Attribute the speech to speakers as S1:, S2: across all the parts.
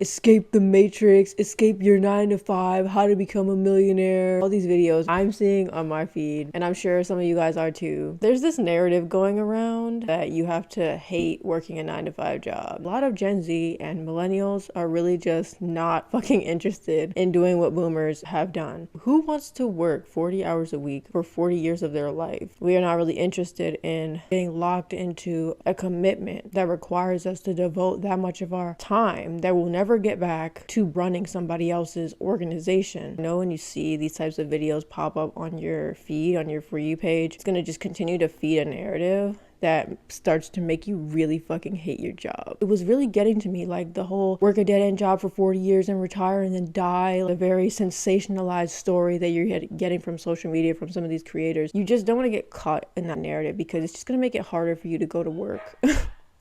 S1: escape the matrix, escape your 9 to 5, how to become a millionaire. All these videos I'm seeing on my feed, and I'm sure some of you guys are too. There's this narrative going around that you have to hate working a 9 to 5 job. A lot of Gen Z and millennials are really just not fucking interested in doing what boomers have done. Who wants to work 40 hours a week for 40 years of their life? We are not really interested in getting locked into a commitment that requires us to devote that much of our time that will never get back to running somebody else's organization. You know, when you see these types of videos pop up on your feed, on your For You page, it's gonna just continue to feed a narrative that starts to make you really fucking hate your job. It was really getting to me, like the whole work a dead-end job for 40 years and retire and then die, a very sensationalized story that you're getting from social media from some of these creators. You just don't want to get caught in that narrative because it's just gonna make it harder for you to go to work.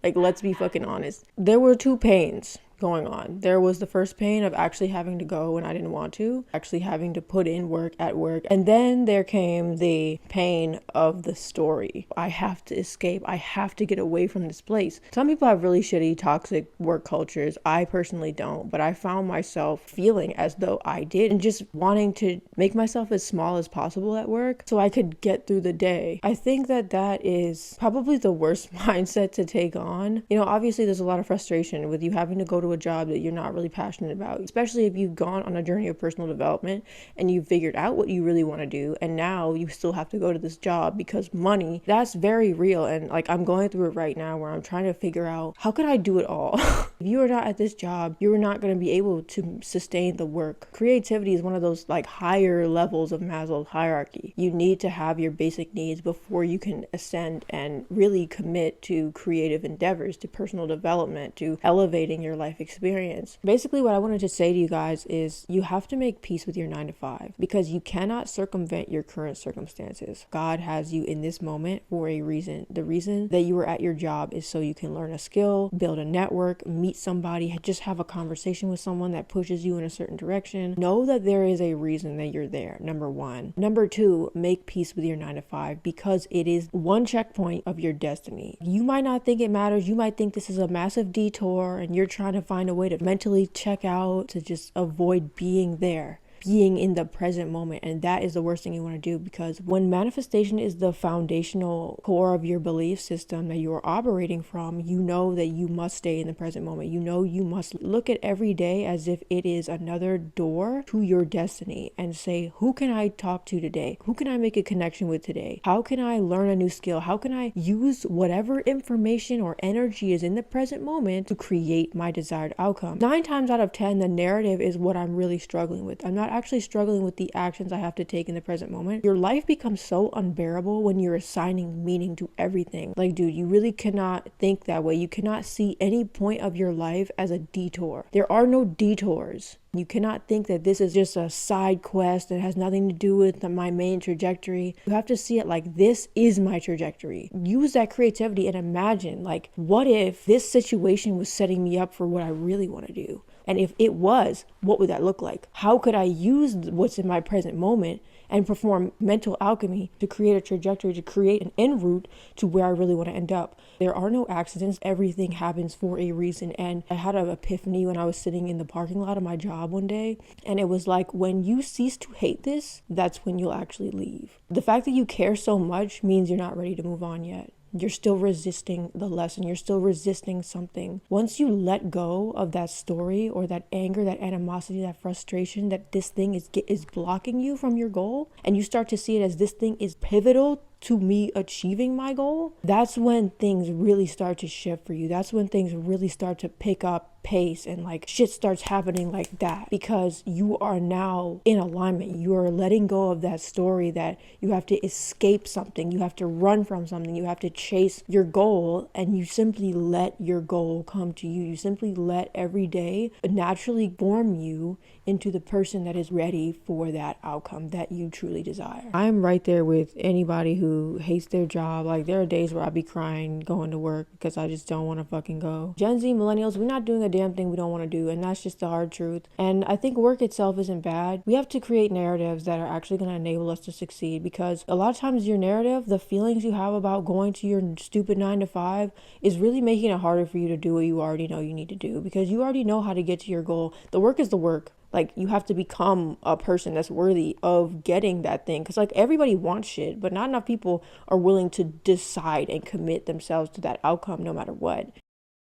S1: Like, let's be fucking honest. There were two pains going on. There was the first pain of actually having to go when I didn't want to, actually having to put in work at work. And then there came the pain of the story. I have to escape. I have to get away from this place. Some people have really shitty, toxic work cultures. I personally don't, but I found myself feeling as though I did and just wanting to make myself as small as possible at work so I could get through the day. I think that that is probably the worst mindset to take on. You know, obviously there's a lot of frustration with you having to go to a job that you're not really passionate about, especially if you've gone on a journey of personal development and you've figured out what you really want to do, and now you still have to go to this job because money. That's very real, and like I'm going through it right now where I'm trying to figure out how can I do it all. If you are not at this job, you're not going to be able to sustain the work. Creativity is one of those like higher levels of Maslow's hierarchy. You need to have your basic needs before you can ascend and really commit to creative endeavors, to personal development, to elevating your life experience. Basically, what I wanted to say to you guys is you have to make peace with your 9 to 5 because you cannot circumvent your current circumstances. God has you in this moment for a reason. The reason that you are at your job is so you can learn a skill, build a network, meet somebody, just have a conversation with someone that pushes you in a certain direction. Know that there is a reason that you're there, number one. Number two, make peace with your 9 to 5 because it is one checkpoint of your destiny. You might not think it matters. You might think this is a massive detour and you're trying to find a way to mentally check out, to just avoid being there, being in the present moment. And that is the worst thing you want to do, because when manifestation is the foundational core of your belief system that you are operating from, you know that you must stay in the present moment. You know you must look at every day as if it is another door to your destiny and say, who can I talk to today? Who can I make a connection with today? How can I learn a new skill? How can I use whatever information or energy is in the present moment to create my desired outcome? 9 times out of 10, the narrative is what I'm really struggling with. I'm not actually struggling with the actions I have to take in the present moment. Your life becomes so unbearable when you're assigning meaning to everything. Like, dude, you really cannot think that way. You cannot see any point of your life as a detour. There are no detours. You cannot think that this is just a side quest that has nothing to do with my main trajectory. You have to see it like, this is my trajectory. Use that creativity and imagine, like, what if this situation was setting me up for what I really want to do? And if it was, what would that look like? How could I use what's in my present moment and perform mental alchemy to create a trajectory, to create an end route to where I really want to end up? There are no accidents. Everything happens for a reason. And I had an epiphany when I was sitting in the parking lot of my job one day. And it was like, when you cease to hate this, that's when you'll actually leave. The fact that you care so much means you're not ready to move on yet. You're still resisting the lesson. You're still resisting something. Once you let go of that story or that anger, that animosity, that frustration, that this thing is blocking you from your goal, and you start to see it as this thing is pivotal to me achieving my goal, that's when things really start to shift for you. That's when things really start to pick up pace and like shit starts happening like that, because you are now in alignment. You are letting go of that story that you have to escape something, you have to run from something, you have to chase your goal, and you simply let your goal come to you. You simply let every day naturally form you into the person that is ready for that outcome that you truly desire. I'm right there with anybody who hates their job. Like, there are days where I'll be crying going to work because I just don't want to fucking go. Gen Z, millennials, we're not doing a damn thing we don't want to do, and that's just the hard truth. And I think work itself isn't bad. We have to create narratives that are actually going to enable us to succeed, because a lot of times your narrative, the feelings you have about going to your stupid 9 to 5, is really making it harder for you to do what you already know you need to do, because you already know how to get to your goal. The work is the work. Like, you have to become a person that's worthy of getting that thing. Because, like, everybody wants shit, but not enough people are willing to decide and commit themselves to that outcome no matter what.